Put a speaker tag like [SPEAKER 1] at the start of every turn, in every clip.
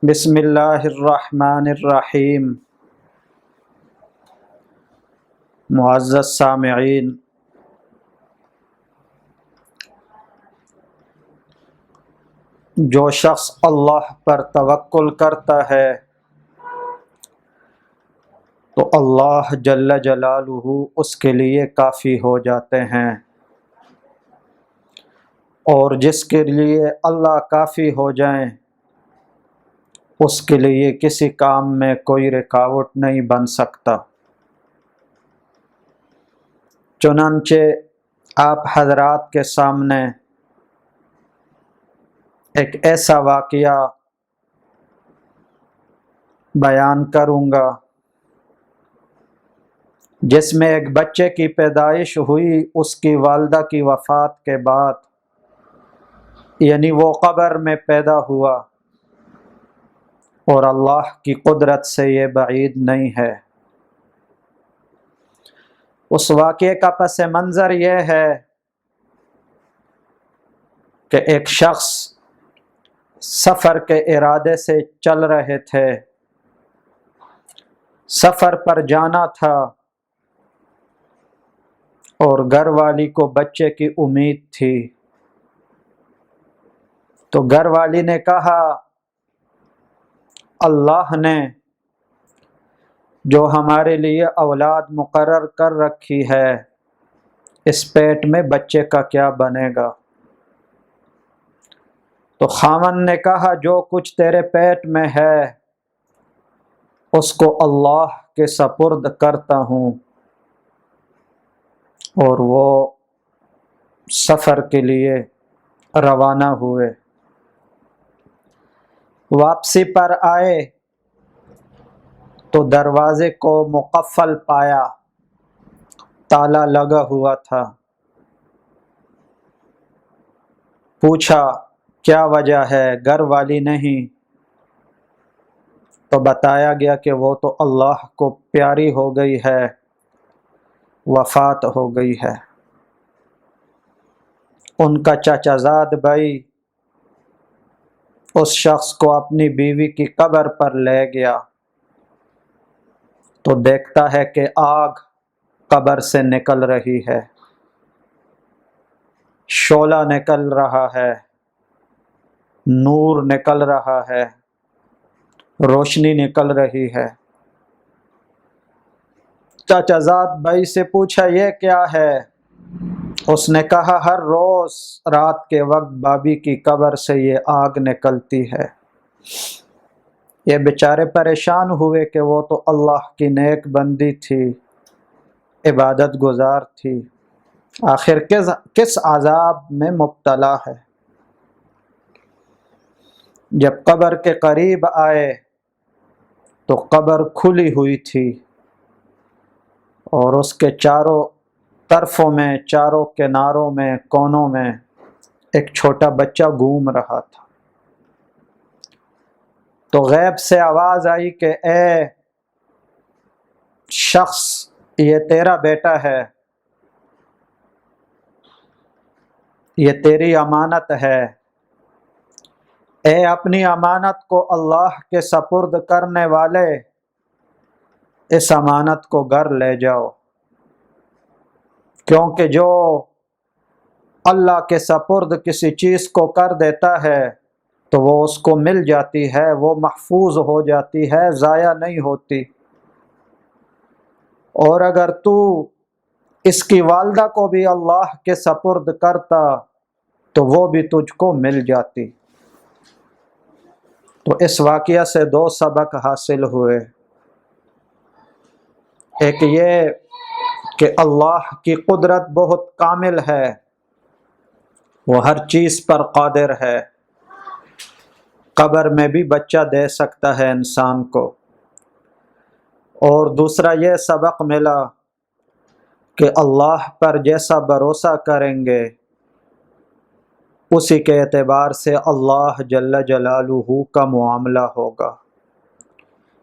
[SPEAKER 1] بسم اللہ الرحمن الرحیم۔ معزز سامعین، جو شخص اللہ پر توکل کرتا ہے تو اللہ جل جلالہ اس کے لیے کافی ہو جاتے ہیں، اور جس کے لیے اللہ کافی ہو جائیں اس کے لیے کسی کام میں کوئی رکاوٹ نہیں بن سکتا۔ چنانچہ آپ حضرات کے سامنے ایک ایسا واقعہ بیان کروں گا جس میں ایک بچے کی پیدائش ہوئی اس کی والدہ کی وفات کے بعد، یعنی وہ قبر میں پیدا ہوا، اور اللہ کی قدرت سے یہ بعید نہیں ہے۔ اس واقعے کا پس منظر یہ ہے کہ ایک شخص سفر کے ارادے سے چل رہے تھے، سفر پر جانا تھا، اور گھر والی کو بچے کی امید تھی، تو گھر والی نے کہا اللہ نے جو ہمارے لیے اولاد مقرر کر رکھی ہے، اس پیٹ میں بچے کا کیا بنے گا؟ تو خاوند نے کہا جو کچھ تیرے پیٹ میں ہے اس کو اللہ کے سپرد کرتا ہوں، اور وہ سفر کے لیے روانہ ہوئے۔ واپسی پر آئے تو دروازے کو مقفل پایا، تالا لگا ہوا تھا۔ پوچھا کیا وجہ ہے؟ گھر والی نہیں، تو بتایا گیا کہ وہ تو اللہ کو پیاری ہو گئی ہے، وفات ہو گئی ہے۔ ان کا چچا زاد بھائی اس شخص کو اپنی بیوی کی قبر پر لے گیا تو دیکھتا ہے کہ آگ قبر سے نکل رہی ہے، شعلہ نکل رہا ہے، نور نکل رہا ہے، روشنی نکل رہی ہے۔ چچا زاد بھائی سے پوچھا یہ کیا ہے؟ اس نے کہا ہر روز رات کے وقت بابی کی قبر سے یہ آگ نکلتی ہے۔ یہ بیچارے پریشان ہوئے کہ وہ تو اللہ کی نیک بندی تھی، عبادت گزار تھی، آخر کس عذاب میں مبتلا ہے؟ جب قبر کے قریب آئے تو قبر کھلی ہوئی تھی، اور اس کے چاروں طرفوں میں، چاروں کناروں میں، کونوں میں ایک چھوٹا بچہ گھوم رہا تھا۔ تو غیب سے آواز آئی کہ اے شخص، یہ تیرا بیٹا ہے، یہ تیری امانت ہے، اے اپنی امانت کو اللہ کے سپرد کرنے والے، اس امانت کو گھر لے جاؤ، کیونکہ جو اللہ کے سپرد کسی چیز کو کر دیتا ہے تو وہ اس کو مل جاتی ہے، وہ محفوظ ہو جاتی ہے، ضائع نہیں ہوتی۔ اور اگر تو اس کی والدہ کو بھی اللہ کے سپرد کرتا تو وہ بھی تجھ کو مل جاتی۔ تو اس واقعہ سے دو سبق حاصل ہوئے، ایک یہ کہ اللہ کی قدرت بہت کامل ہے، وہ ہر چیز پر قادر ہے، قبر میں بھی بچہ دے سکتا ہے انسان کو۔ اور دوسرا یہ سبق ملا کہ اللہ پر جیسا بھروسہ کریں گے اسی کے اعتبار سے اللہ جل جلالہ کا معاملہ ہوگا،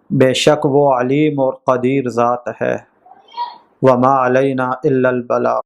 [SPEAKER 1] بے شک وہ علیم اور قدیر ذات ہے۔ وما علینا الا البلاغ۔